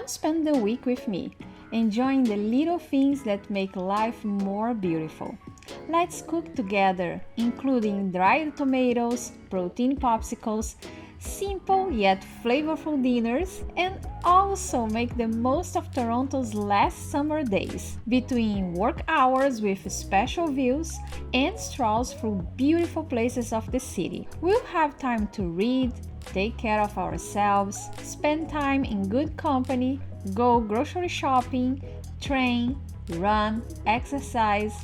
Come spend the week with me, enjoying the little things that make life more beautiful. Let's cook together, including dried tomatoes, protein popsicles, simple yet flavorful dinners, and also make the most of Toronto's last summer days, between work hours with special views and strolls through beautiful places of the city. We'll have time to read, take care of ourselves, spend time in good company, go grocery shopping, train, run, exercise,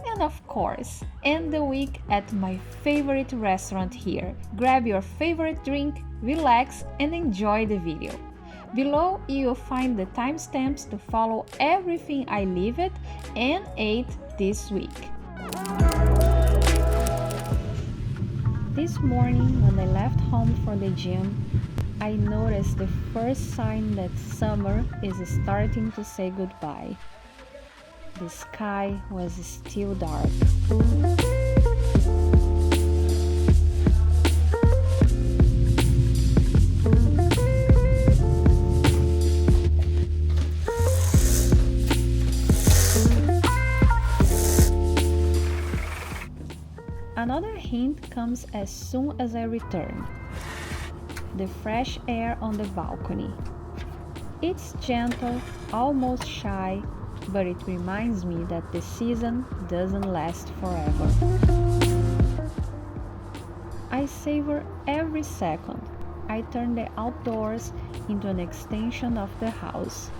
and of course, end the week at my favorite restaurant here. Grab your favorite drink, relax, and enjoy the video. Below, you'll find the timestamps to follow everything I lived and ate this week. This morning, when I left home for the gym, I noticed the first sign that summer is starting to say goodbye. The sky was still dark. Another hint comes as soon as I return. The fresh air on the balcony. It's gentle, almost shy, but it reminds me that the season doesn't last forever. I savor every second. I turn the outdoors into an extension of the house.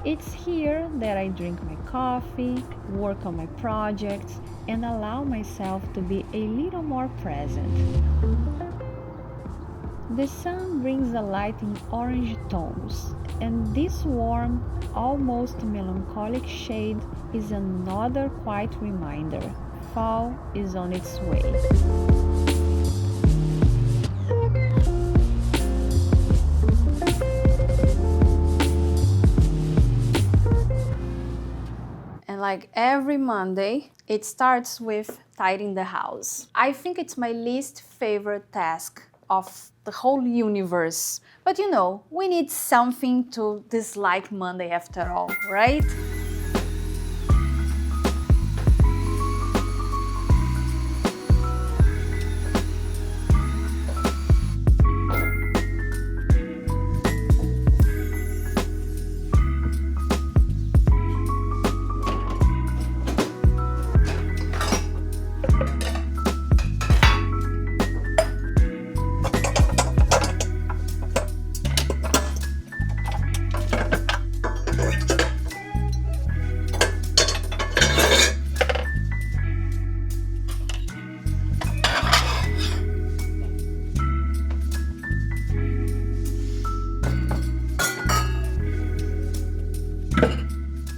It's here that I drink my coffee, work on my projects, and allow myself to be a little more present. The sun brings a light in orange tones, and this warm, almost melancholic shade is another quiet reminder. Fall is on its way. And like every Monday, it starts with tidying the house. I think it's my least favorite task of the whole universe. But you know, we need something to dislike Monday after all, right?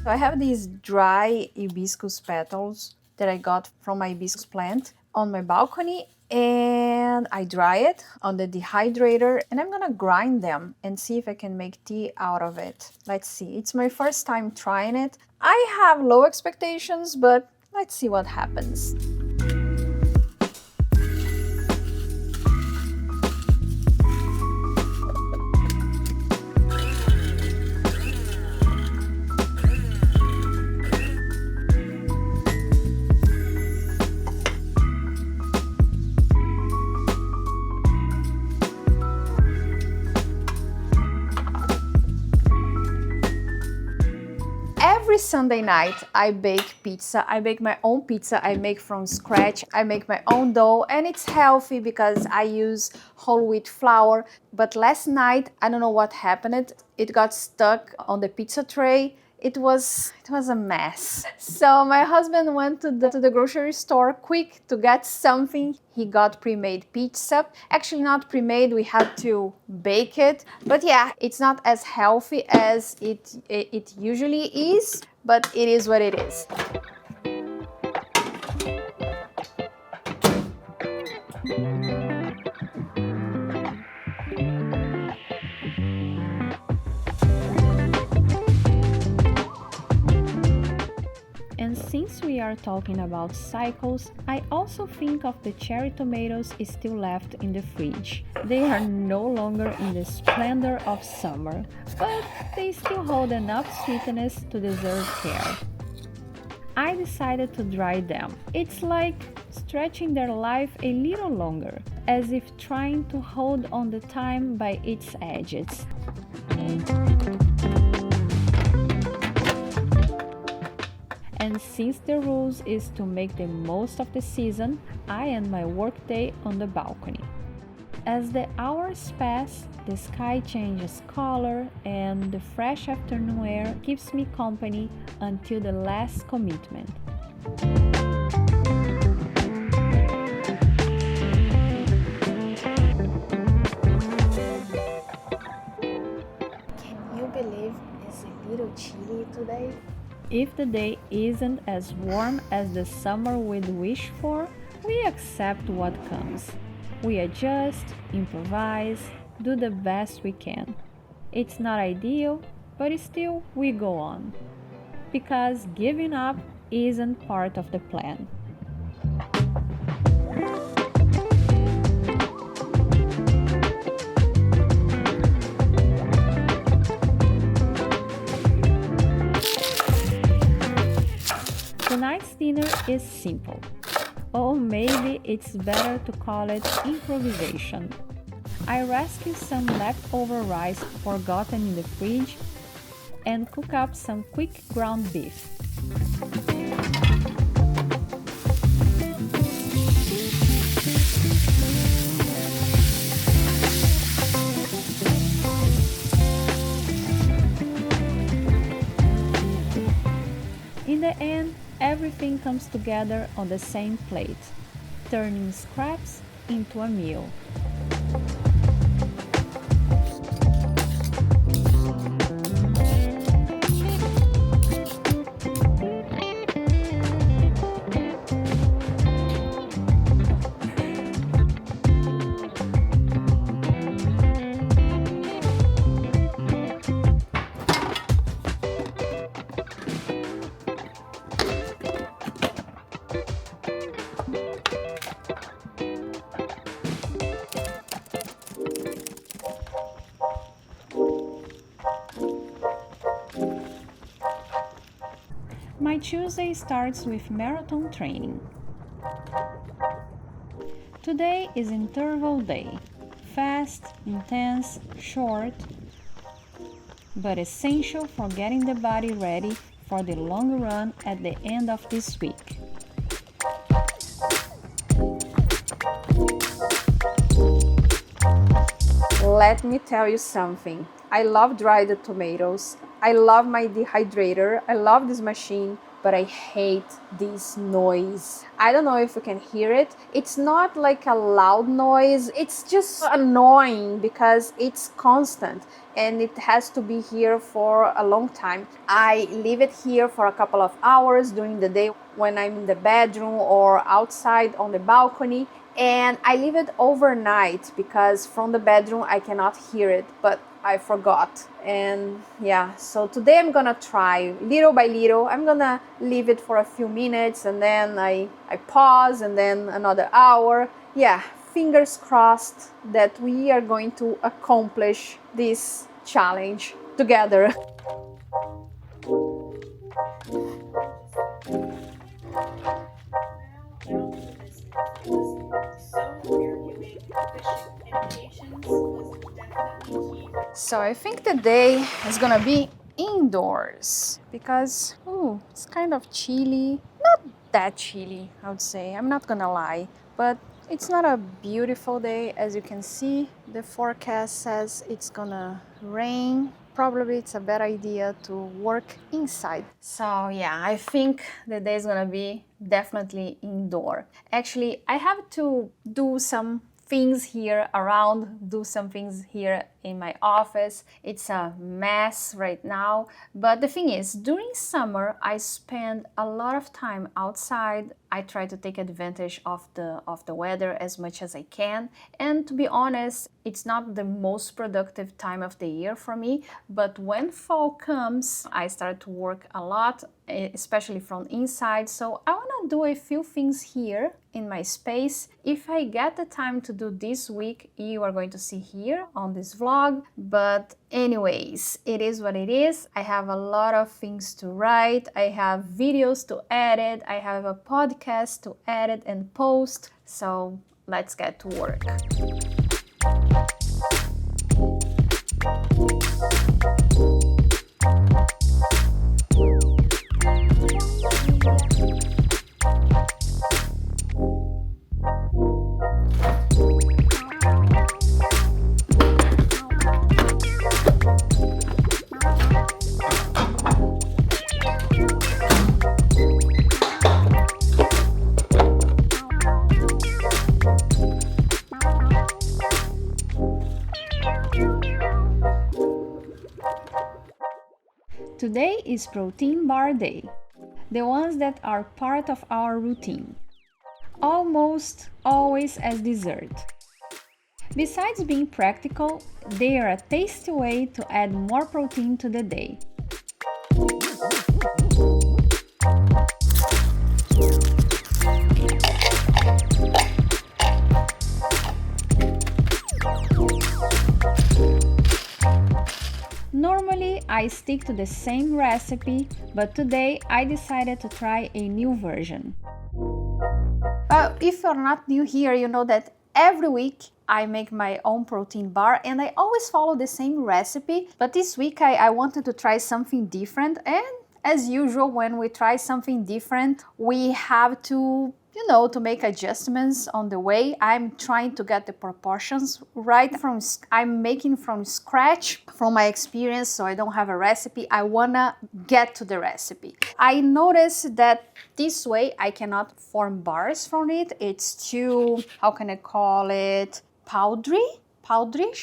So I have these dry hibiscus petals that I got from my hibiscus plant on my balcony, and I dry it on the dehydrator, and I'm gonna grind them and see if I can make tea out of it. Let's see, it's my first time trying it. I have low expectations, but let's see what happens. Every Sunday night, I bake pizza. I bake my own pizza. I make from scratch. I make my own dough, and it's healthy because I use whole wheat flour. But last night, I don't know what happened. It got stuck on the pizza tray. It was a mess. So my husband went to the grocery store quick to get something. He got pre-made pizza. Actually not pre-made, we had to bake it. But yeah, it's not as healthy as it usually is, but it is what it is. are talking about cycles, I also think of the cherry tomatoes still left in the fridge. They are no longer in the splendor of summer, but they still hold enough sweetness to deserve care. I decided to dry them. It's like stretching their life a little longer, as if trying to hold on the time by its edges. And since the rules is to make the most of the season, I end my workday on the balcony. As the hours pass, the sky changes color and the fresh afternoon air keeps me company until the last commitment. Can you believe it's a little chilly today? If the day isn't as warm as the summer we'd wish for, we accept what comes. We adjust, improvise, do the best we can. It's not ideal, but still we go on. Because giving up isn't part of the plan. Tonight's dinner is simple. Or maybe it's better to call it improvisation. I rescue some leftover rice forgotten in the fridge and cook up some quick ground beef. In the end, everything comes together on the same plate, turning scraps into a meal. My Tuesday starts with marathon training. Today is interval day. Fast, intense, short, but essential for getting the body ready for the long run at the end of this week. Let me tell you something. I love dried tomatoes. I love my dehydrator. I love this machine, but I hate this noise. I don't know if you can hear it. It's not like a loud noise. It's just annoying because it's constant and it has to be here for a long time. I leave it here for a couple of hours during the day when I'm in the bedroom or outside on the balcony. And I leave it overnight because from the bedroom I cannot hear it, but I forgot. And yeah, so today I'm gonna try little by little. I'm gonna leave it for a few minutes and then I pause and then another hour. Yeah, fingers crossed that we are going to accomplish this challenge together. So I think the day is gonna be indoors because it's kind of chilly. Not that chilly, I would say. I'm not gonna lie, but it's not a beautiful day. As you can see, the forecast says it's gonna rain. Probably it's a better idea to work inside. So yeah, I think the day is gonna be definitely indoor. Actually, I have to do some things here around, do some things here in my office. It's a mess right now. But the thing is, during summer, I spend a lot of time outside. I try to take advantage of the weather as much as I can. And to be honest, it's not the most productive time of the year for me. But when fall comes, I start to work a lot, especially from inside. So I want to do a few things here in my space. If I get the time to do this week, you are going to see here on this vlog. But anyways, it is what it is. I have a lot of things to write. I have videos to edit. I have a podcast to edit and post. So let's get to work. Today is protein bar day, the ones that are part of our routine, almost always as dessert. Besides being practical, they are a tasty way to add more protein to the day. Normally, I stick to the same recipe, but today I decided to try a new version. If you're not new here, you know that every week I make my own protein bar and I always follow the same recipe. But this week I wanted to try something different, and as usual, when we try something different, we have to to make adjustments on the way. I'm trying to get the proportions right. I'm making from scratch from my experience, so I don't have a recipe. I wanna get to the recipe. I noticed that this way I cannot form bars from it. It's too, how can I call it, powderish.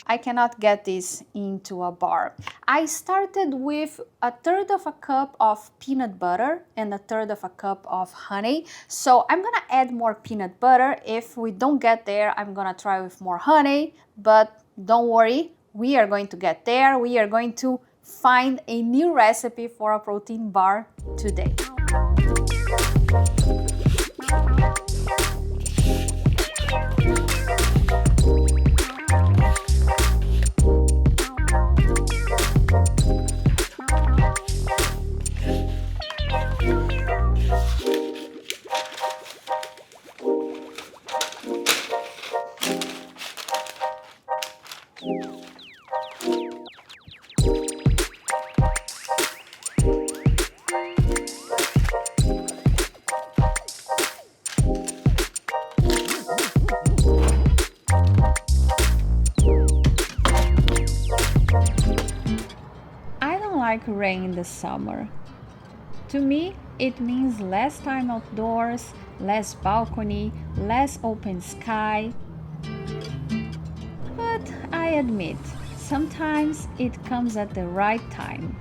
I cannot get this into a bar. I started with 1/3 of a cup of peanut butter and 1/3 of a cup of honey. So I'm gonna add more peanut butter. If we don't get there, I'm gonna try with more honey, but don't worry, we are going to get there. We are going to find a new recipe for a protein bar today. Like rain in the summer. To me, it means less time outdoors, less balcony, less open sky. But I admit, sometimes it comes at the right time.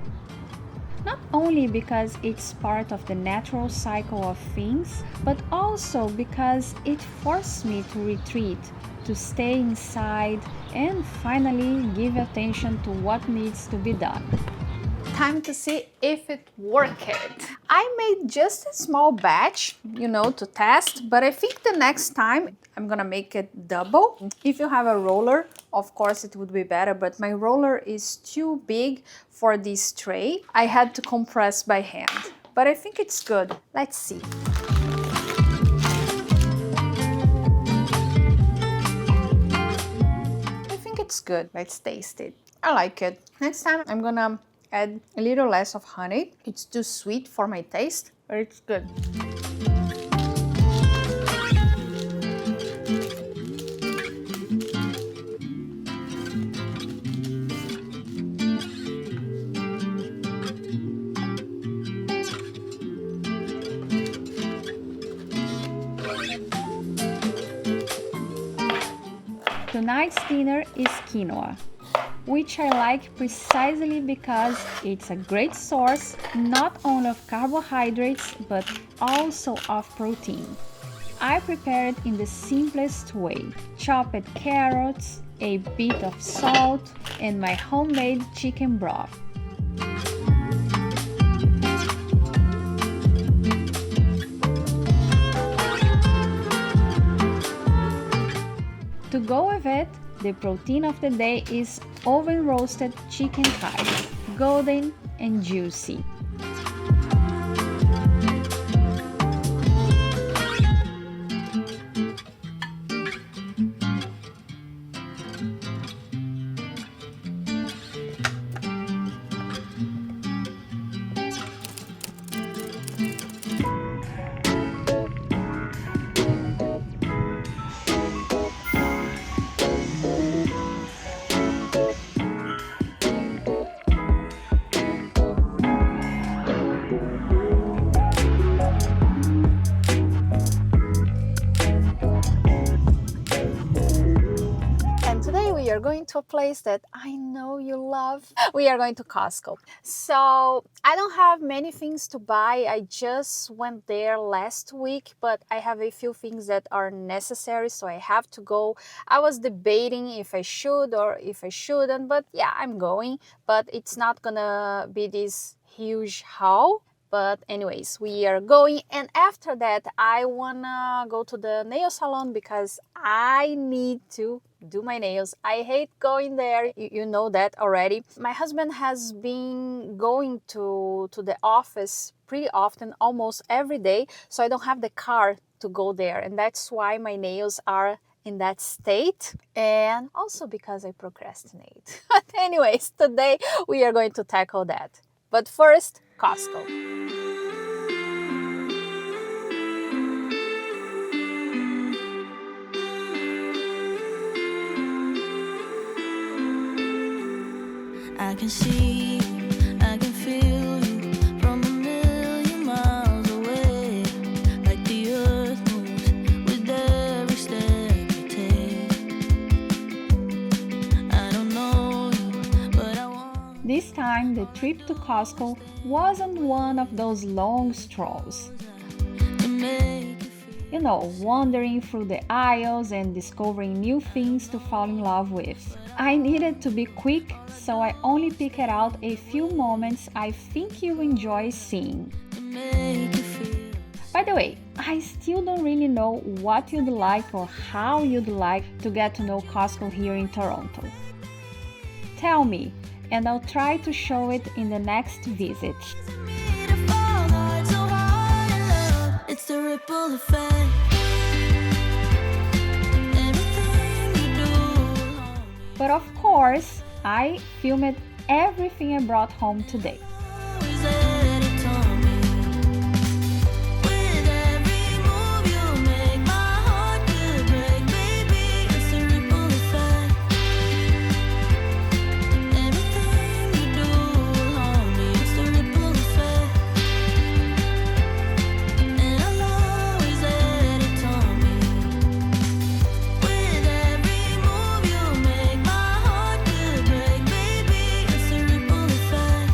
Not only because it's part of the natural cycle of things, but also because it forced me to retreat, to stay inside, and finally give attention to what needs to be done. Time to see if it worked. I made just a small batch, to test, but I think the next time I'm gonna make it double. If you have a roller, of course it would be better, but my roller is too big for this tray. I had to compress by hand, but I think it's good. Let's see. I think it's good. Let's taste it. I like it. Next time I'm gonna add a little less of honey. It's too sweet for my taste, but it's good. Tonight's dinner is quinoa. which I like precisely because it's a great source not only of carbohydrates but also of protein. I prepare it in the simplest way: chopped carrots, a bit of salt, and my homemade chicken broth. To go with it, the protein of the day is oven roasted chicken thighs, golden and juicy. We are going to a place that I know you love. We are going to Costco. So I don't have many things to buy. I just went there last week, but I have a few things that are necessary, so I have to go. I was debating if I should or if I shouldn't, but yeah, I'm going. But it's not gonna be this huge haul. But anyways, we are going, and after that I wanna go to the nail salon because I need to do my nails. I hate going there, you know that already. My husband has been going to the office pretty often, almost every day, so I don't have the car to go there, and that's why my nails are in that state, and also because I procrastinate. But anyways, today we are going to tackle that. But first, Costco. I can see you, I can feel you from a million miles away. Like the earth moves with every step you take. I don't know you, but I want. This time the trip to Costco wasn't one of those long strolls. To make you feel. You know, wandering through the aisles and discovering new things to fall in love with. I needed to be quick, so I only picked out a few moments I think you enjoy seeing. To make you feel. By the way, I still don't really know what you'd like or how you'd like to get to know Costco here in Toronto. Tell me, and I'll try to show it in the next visit. Me to fall hard, so hard in love. It's the ripple effect. Everything you do. But of course, I filmed everything I brought home today. Always let it on me. With every move you make, my heart could break, baby. It's the ripple effect. Everything you do on me, it's the ripple effect. And I'll always let it on me. With every move you make, my heart could break, baby. It's the ripple effect.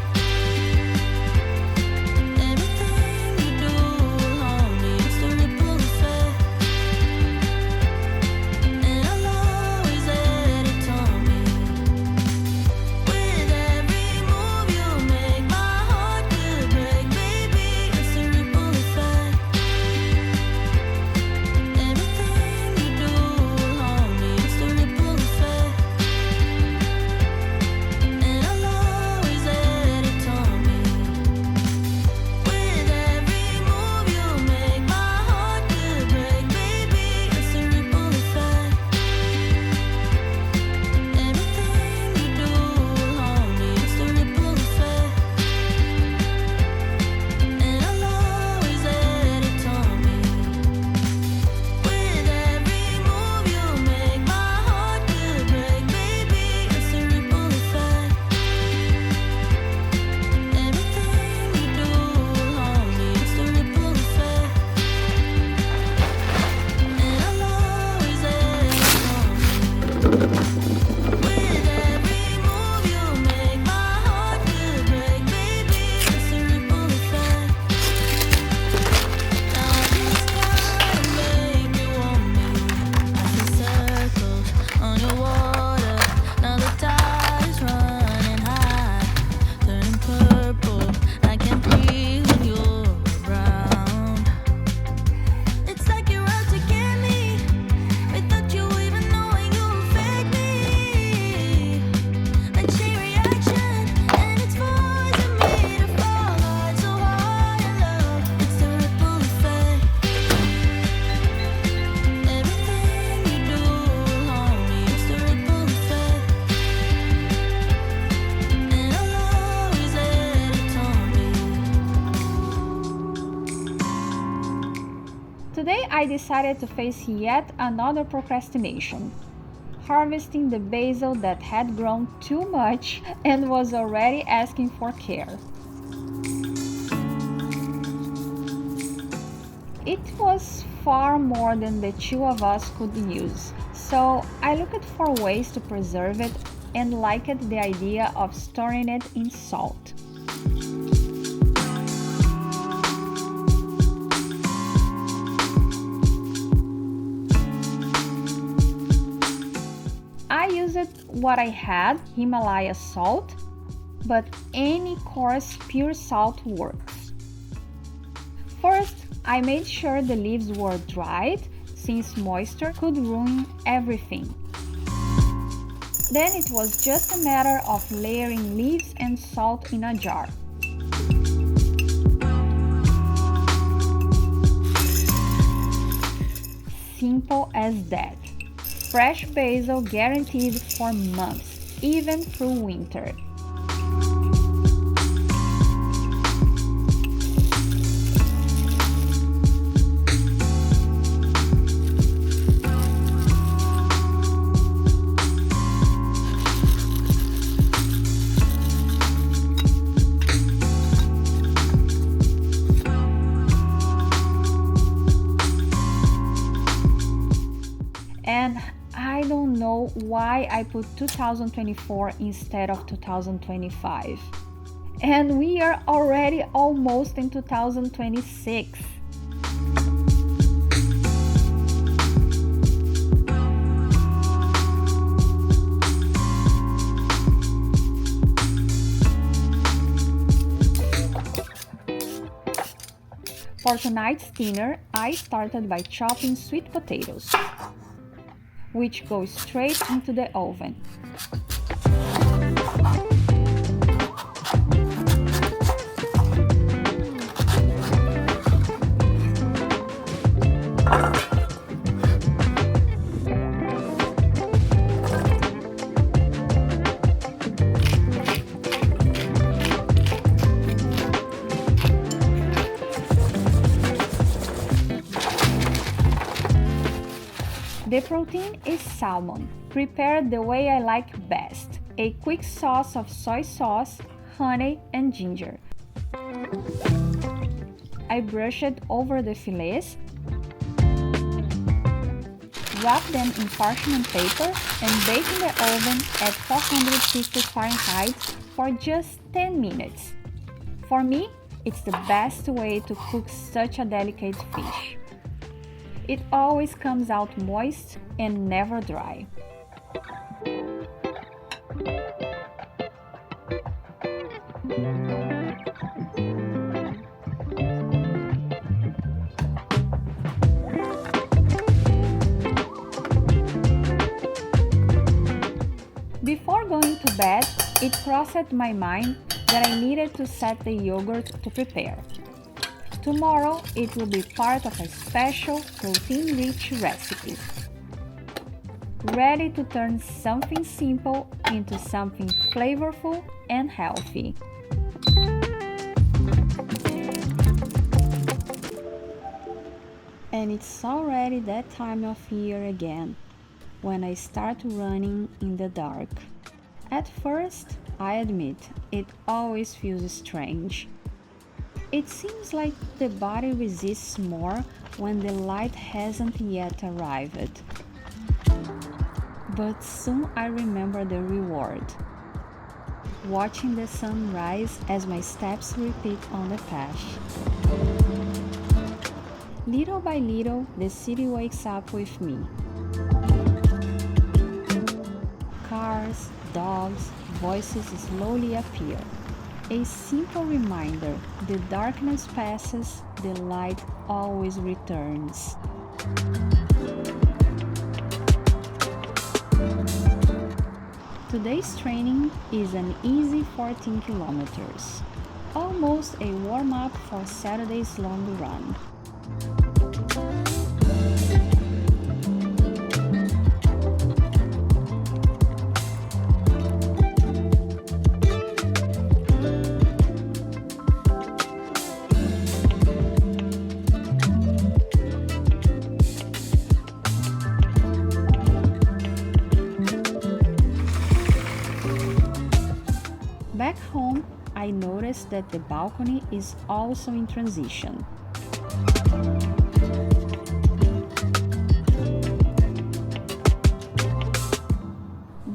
Today I decided to face yet another procrastination, harvesting the basil that had grown too much and was already asking for care. It was far more than the two of us could use, so I looked for ways to preserve it and liked the idea of storing it in salt. I used what I had, Himalaya salt, but any coarse pure salt works. First, I made sure the leaves were dried, since moisture could ruin everything. Then it was just a matter of layering leaves and salt in a jar. Simple as that. Fresh basil guaranteed for months, even through winter. And I don't know why I put 2024 instead of 2025. And we are already almost in 2026. For tonight's dinner, I started by chopping sweet potatoes, which go straight into the oven. The protein is salmon, prepared the way I like best. A quick sauce of soy sauce, honey, and ginger. I brush it over the fillets, wrap them in parchment paper, and bake in the oven at 450 Fahrenheit for just 10 minutes. For me, it's the best way to cook such a delicate fish. It always comes out moist and never dry. Before going to bed, it crossed my mind that I needed to set the yogurt to prepare. Tomorrow, it will be part of a special protein-rich recipe. Ready to turn something simple into something flavorful and healthy. And it's already that time of year again, when I start running in the dark. At first, I admit, it always feels strange. It seems like the body resists more when the light hasn't yet arrived. But soon I remember the reward. Watching the sun rise as my steps repeat on the path. Little by little, the city wakes up with me. Cars, dogs, voices slowly appear. A simple reminder, the darkness passes, the light always returns. Today's training is an easy 14 kilometers, almost a warm-up for Saturday's long run. I noticed that the balcony is also in transition.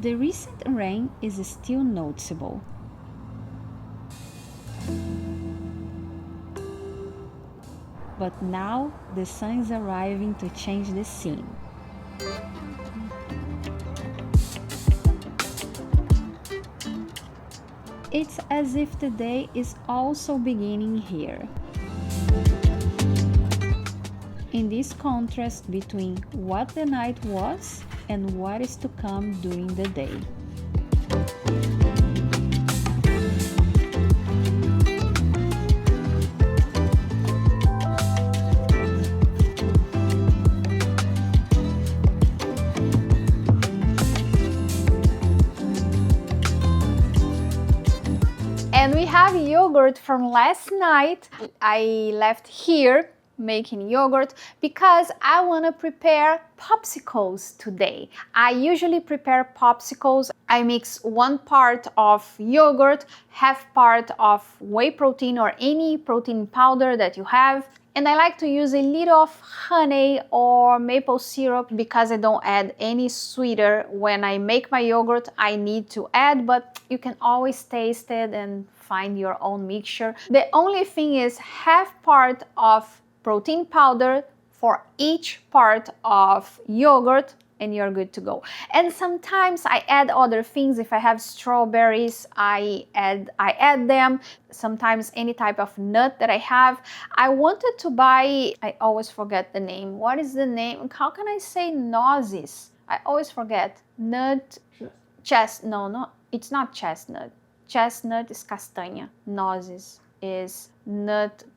The recent rain is still noticeable. But now the sun is arriving to change the scene. It's as if the day is also beginning here. In this contrast between what the night was and what is to come during the day. And we have yogurt from last night. I left here making yogurt because I want to prepare popsicles today. I usually prepare popsicles. I mix 1 part of yogurt, half part of whey protein or any protein powder that you have. And I like to use a little of honey or maple syrup because I don't add any sweetener. When I make my yogurt, I need to add, but you can always taste it and find your own mixture. The only thing is half part of protein powder for each part of yogurt and you're good to go. And sometimes I add other things. If I have strawberries, I add them. Sometimes any type of nut that I have. I wanted to buy, I always forget the name. What is the name? How can I say nozes? I always forget. Nut, no, it's not chestnut. Chestnut is castanha. Nozes is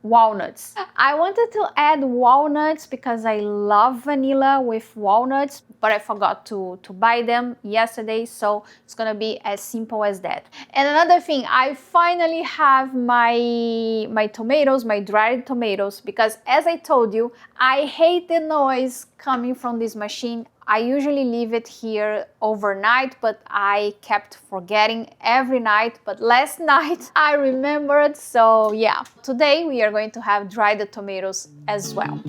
walnuts. I wanted to add walnuts because I love vanilla with walnuts, but I forgot to buy them yesterday, so it's gonna be as simple as that. And another thing, I finally have my tomatoes, my dried tomatoes, because as I told you, I hate the noise coming from this machine. I usually leave it here overnight, but I kept forgetting every night. But last night I remembered, so yeah. Today we are going to have dried tomatoes as well.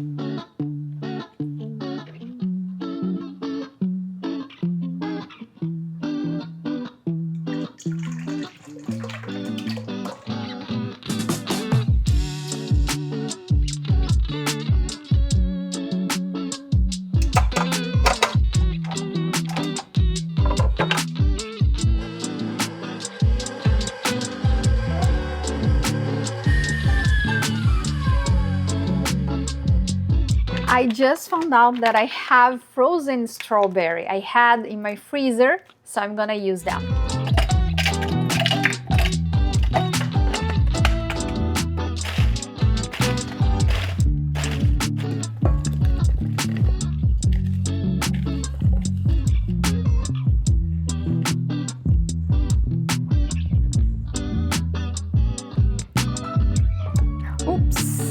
I just found out that I have frozen strawberry. I had in my freezer, so I'm gonna use them. Oops.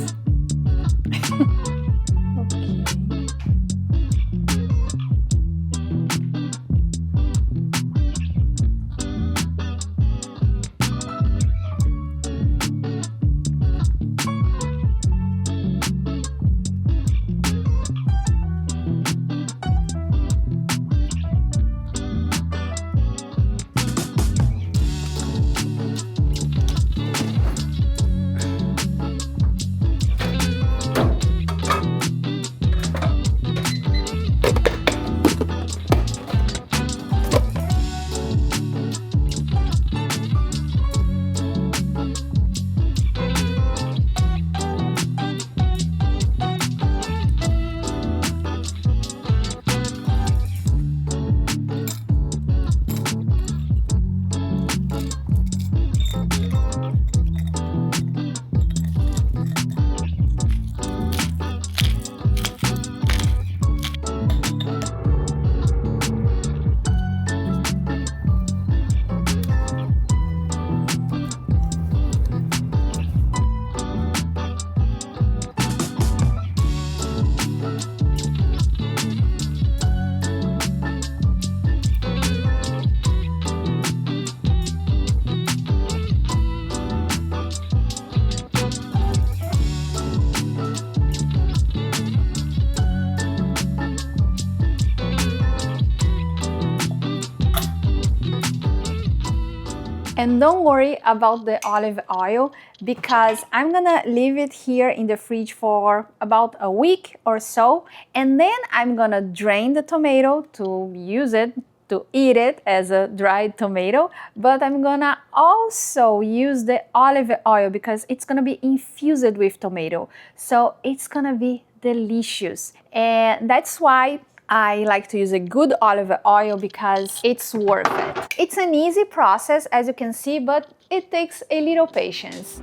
And don't worry about the olive oil because I'm gonna leave it here in the fridge for about a week or so, and then I'm gonna drain the tomato to use it to eat it as a dried tomato, but I'm gonna also use the olive oil because it's gonna be infused with tomato, so it's gonna be delicious. And that's why I like to use a good olive oil because it's worth it. It's an easy process, as you can see, but it takes a little patience.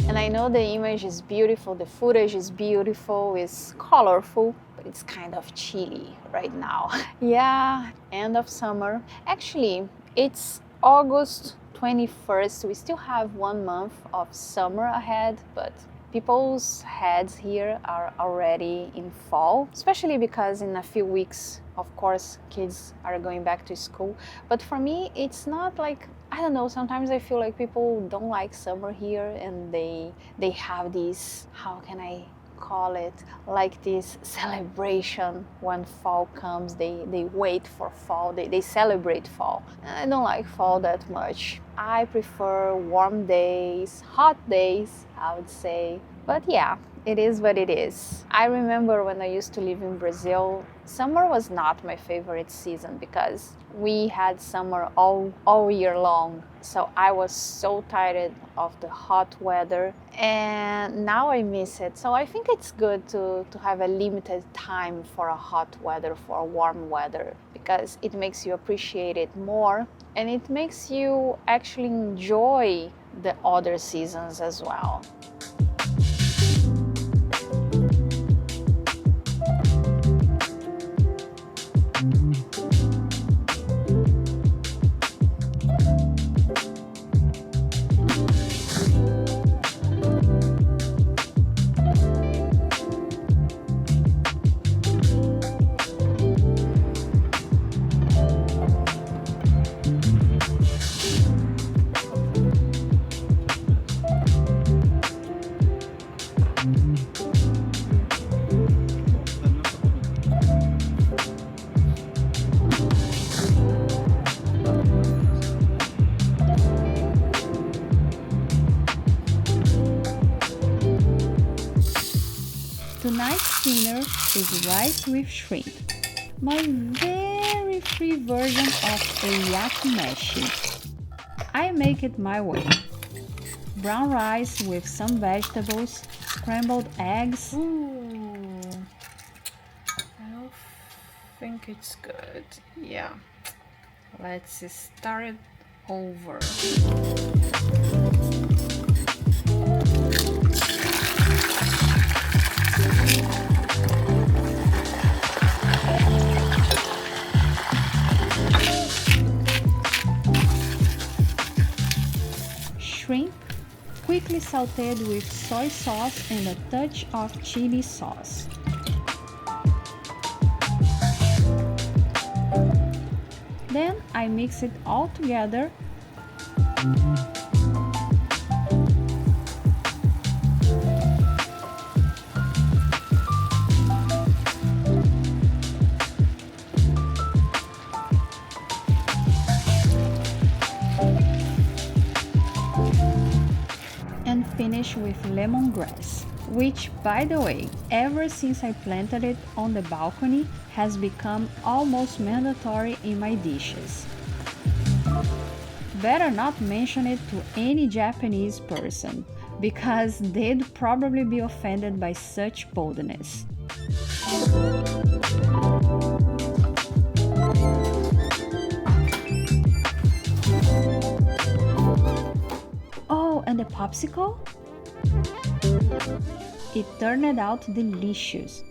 And I know the image is beautiful, the footage is beautiful, it's colorful, but it's kind of chilly right now. Yeah, end of summer. Actually, it's August 21st. We still have 1 month of summer ahead, but people's heads here are already in fall, especially because in a few weeks, of course, kids are going back to school. But for me, it's not like, I don't know, sometimes I feel like people don't like summer here and they have this, how can I call it, like this celebration when fall comes. They wait for fall, they celebrate fall. And I don't like fall that much. I prefer warm days, hot days, I would say. But yeah, it is what it is. I remember when I used to live in Brazil, summer was not my favorite season because we had summer all year long. So I was so tired of the hot weather, and now I miss it. So I think it's good to have a limited time for a hot weather, for a warm weather, because it makes you appreciate it more and it makes you actually enjoy the other seasons as well. Tonight's dinner is rice with shrimp, my very free version of a yakimeshi. I make it my way. Brown rice with some vegetables, scrambled eggs. Ooh, I think it's good. Yeah, let's start it over. Shrimp, quickly sauteed with soy sauce and a touch of chili sauce. Then I mix it all together. And finish with lemongrass, which, by the way, ever since I planted it on the balcony, has become almost mandatory in my dishes. Better not mention it to any Japanese person, because they'd probably be offended by such boldness. Oh, and the popsicle? It turned out delicious.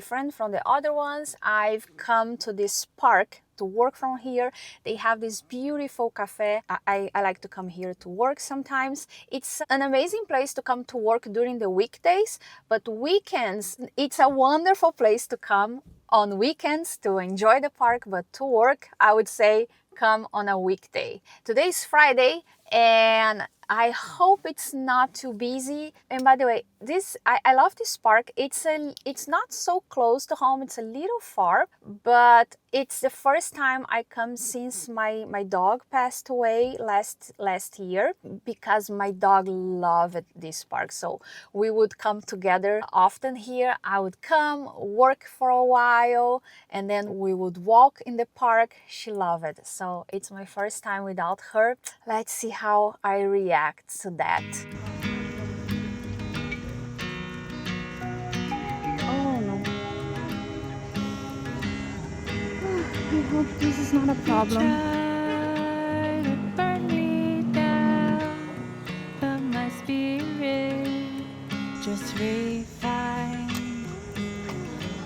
different from the other ones. I've come to this park to work from here. They have this beautiful cafe. I like to come here to work sometimes. It's an amazing place to come to work during the weekdays, but weekends, it's a wonderful place to come on weekends to enjoy the park, but to work, I would say come on a weekday. Today's Friday, and I hope it's not too busy. And by the way, I love this park. It's not so close to home. It's a little far, but it's the first time I come since my dog passed away last year, because my dog loved this park. So we would come together often here. I would come, work for a while, and then we would walk in the park. She loved it. So it's my first time without her. Let's see how I react to that. Oh no. I hope this is not a problem. Try to burn me down, but my spirit just refined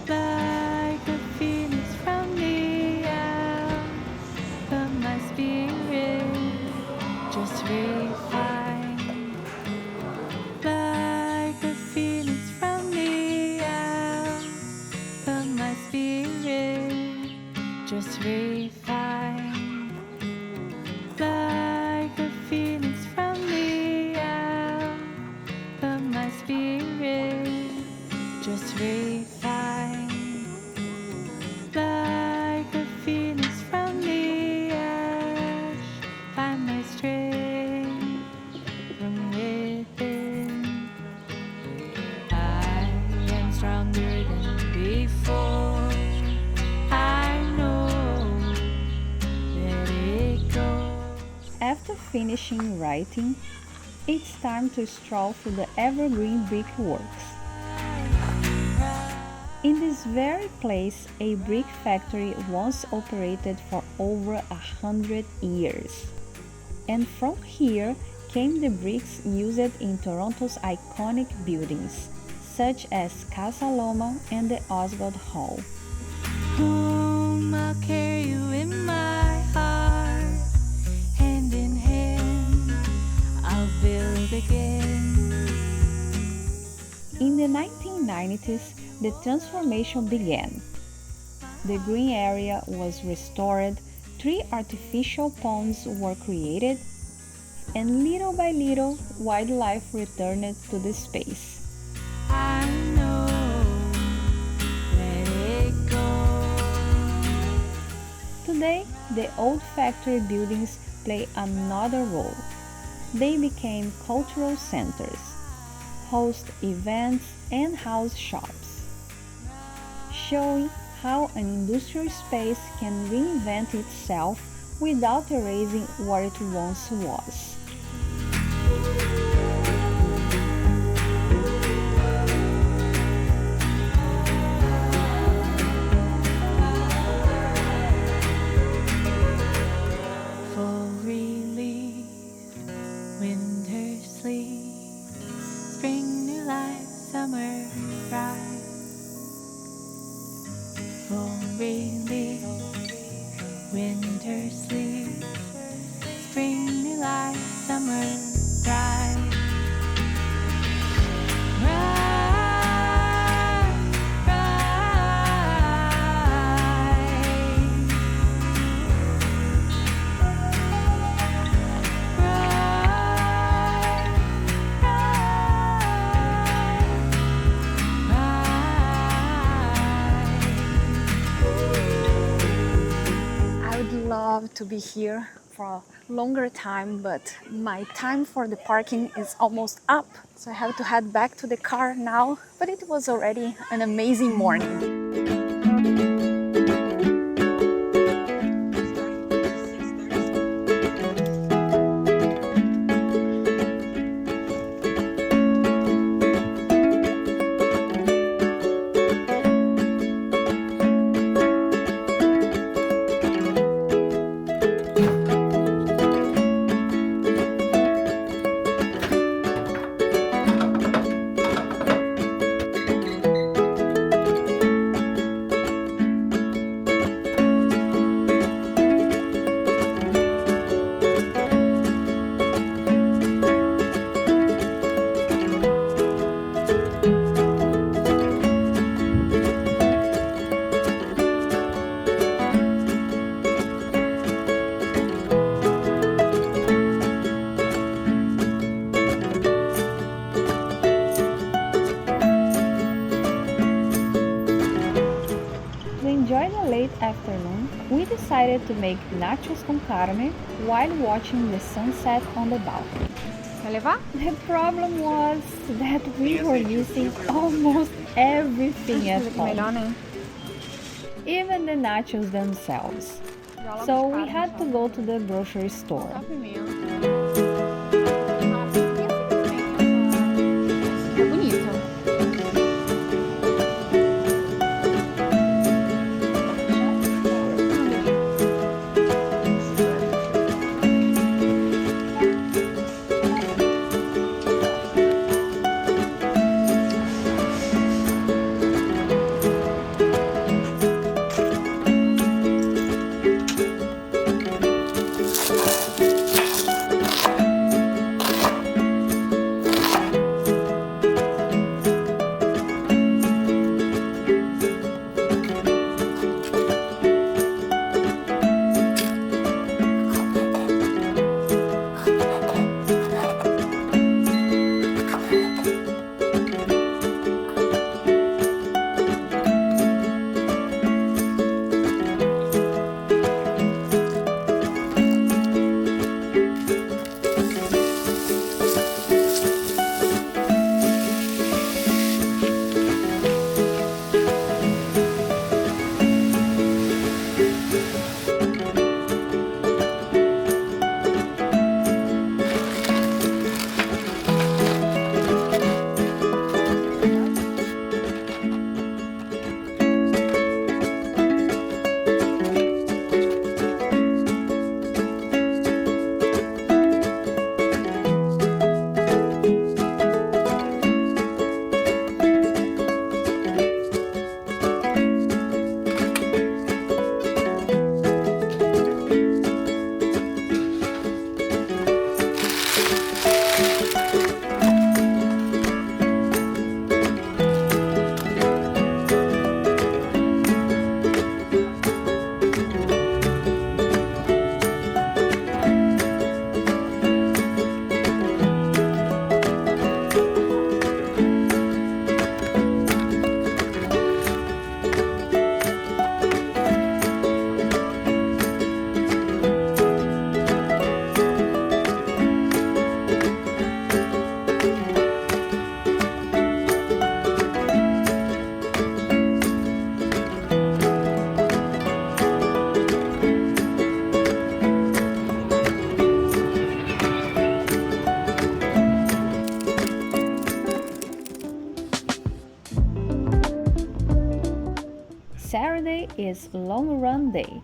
like a phoenix from the out. But my spirit just refined like a phoenix from the out. But my spirit just refined like a phoenix from the out. But my spirit just refined like a phoenix from the ash. Find my strength from within. I am stronger than before. I know, let it go. After finishing writing, it's time to stroll through the evergreen brickworks. In this very place, a brick factory once operated for over 100 years. And from here came the bricks used in Toronto's iconic buildings, such as Casa Loma and the Osgood Hall. Home, I'll carry you in my heart. Hand in hand, I'll build again. In the 1990s, the transformation began. The green area was restored, 3 artificial ponds were created, and little by little, wildlife returned to the space. I know, let it go. Today, the old factory buildings play another role. They became cultural centers, host events and house shops, showing how an industrial space can reinvent itself without erasing what it once was. Full relief, winter sleep, spring new life, summer thrive. Full relief, winter sleep, spring new life, summer thrive. Rise, rise. I would love to be here for a longer time, but my time for the parking is almost up, so I have to head back to the car now. But it was already an amazing morning. decided to make nachos con carne while watching the sunset on the balcony. Quer levar? The problem was that we were using almost everything at home, Melhor, né? even the nachos themselves. So we had to go to the grocery store. Só pimenta. É bonito. Saturday is long run day.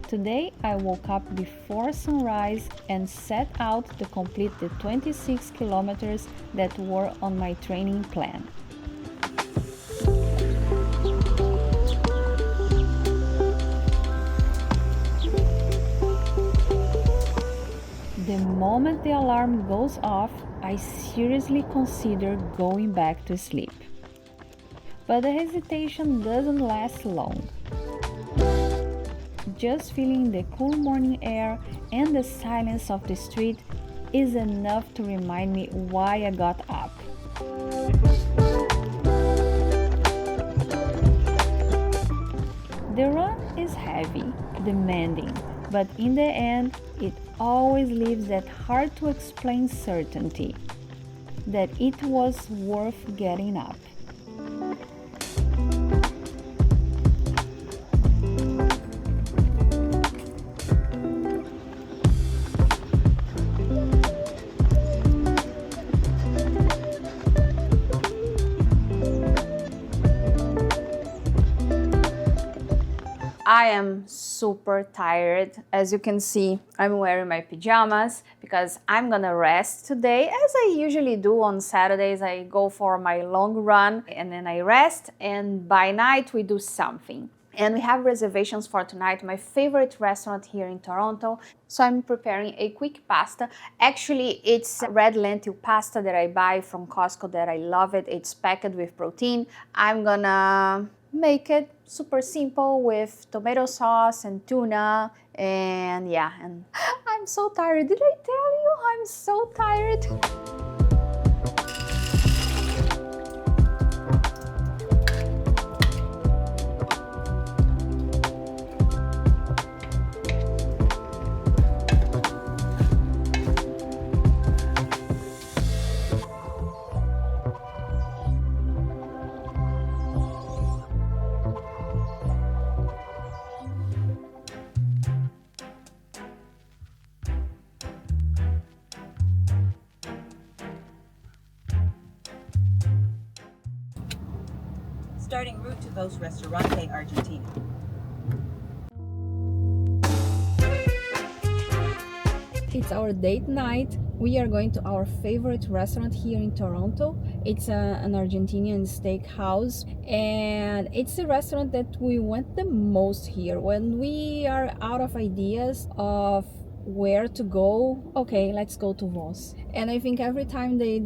Today I woke up before sunrise and set out to complete the 26 kilometers that were on my training plan. The moment the alarm goes off, I seriously consider going back to sleep. But the hesitation doesn't last long. Just feeling the cool morning air and the silence of the street is enough to remind me why I got up. The run is heavy, demanding, but in the end, it always leaves that hard to explain certainty that it was worth getting up. I am super tired. As you can see, I'm wearing my pajamas because I'm gonna rest today. As I usually do on Saturdays, I go for my long run and then I rest, and by night we do something. And we have reservations for tonight, my favorite restaurant here in Toronto. So I'm preparing a quick pasta. Actually, it's red lentil pasta that I buy from Costco that I love it. It's packed with protein. I'm gonna make it super simple with tomato sauce and tuna, and yeah, and I'm so tired. Did I tell you I'm so tired? starting route to those Restaurante Argentina. It's our date night. We are going to our favorite restaurant here in Toronto. It's an Argentinian steakhouse, and it's a restaurant that we went the most here. When we are out of ideas of where to go, okay, let's go to Voz. And I think every time they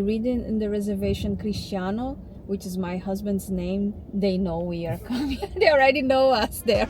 read in the reservation Cristiano, which is my husband's name, they know we are coming. They already know us there.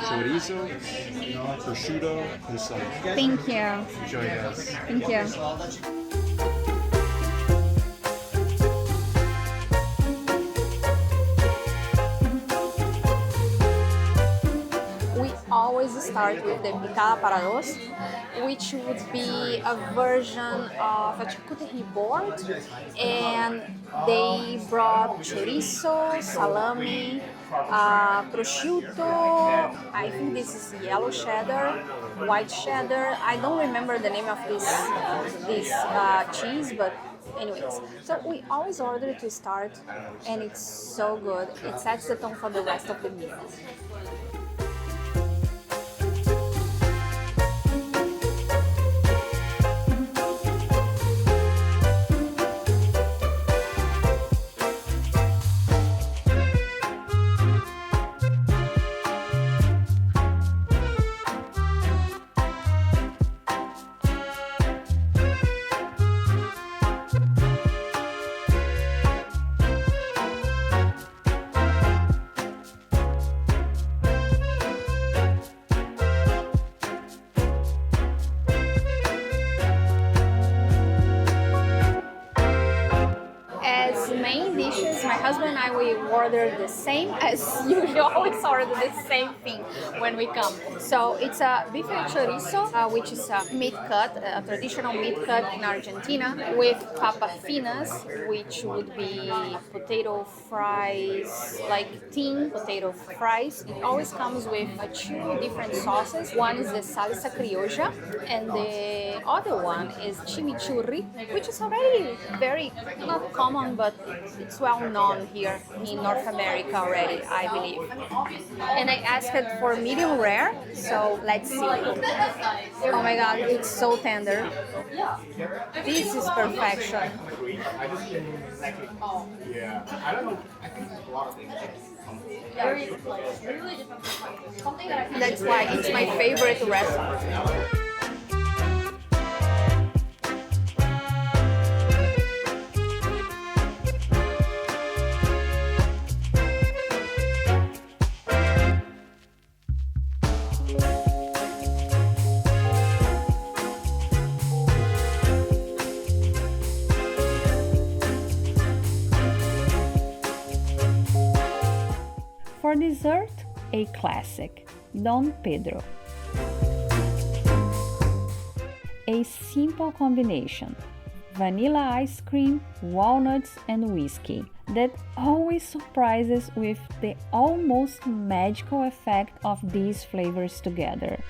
chorizo, prosciutto, and some. Thank you. Enjoy, guys. Thank you. We always start with the picada para dos, which would be a version of a charcuterie board, and they brought chorizo, salami, prosciutto, I think this is yellow cheddar, white cheddar, I don't remember the name of this cheese, but anyways, so we always order to start, and it's so good. It sets the tone for the rest of the meal. Main dishes, my husband and I, we order the same as usual. Always order the same thing when we come. So it's a beef chorizo, which is a meat cut, a traditional meat cut in Argentina, with papas finas, which would be potato fries, like thin potato fries. It always comes with two different sauces. One is the salsa criolla, and the other one is chimichurri, which is already very not common, but it's well known here in North America already, I believe. And I asked for medium rare, so let's see. Oh my god, it's so tender. This is perfection. That's why it's my favorite restaurant. For dessert, a classic, Don Pedro. A simple combination, vanilla ice cream, walnuts, and whiskey, that always surprises with the almost magical effect of these flavors together.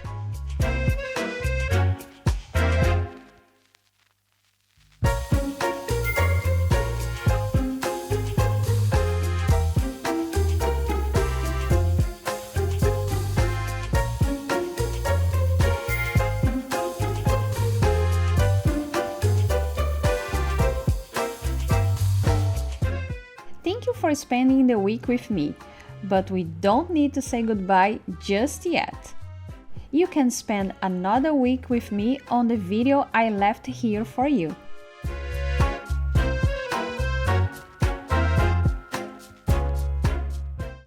Thank you for spending the week with me. but we don't need to say goodbye just yet. You can spend another week with me on the video I left here for you.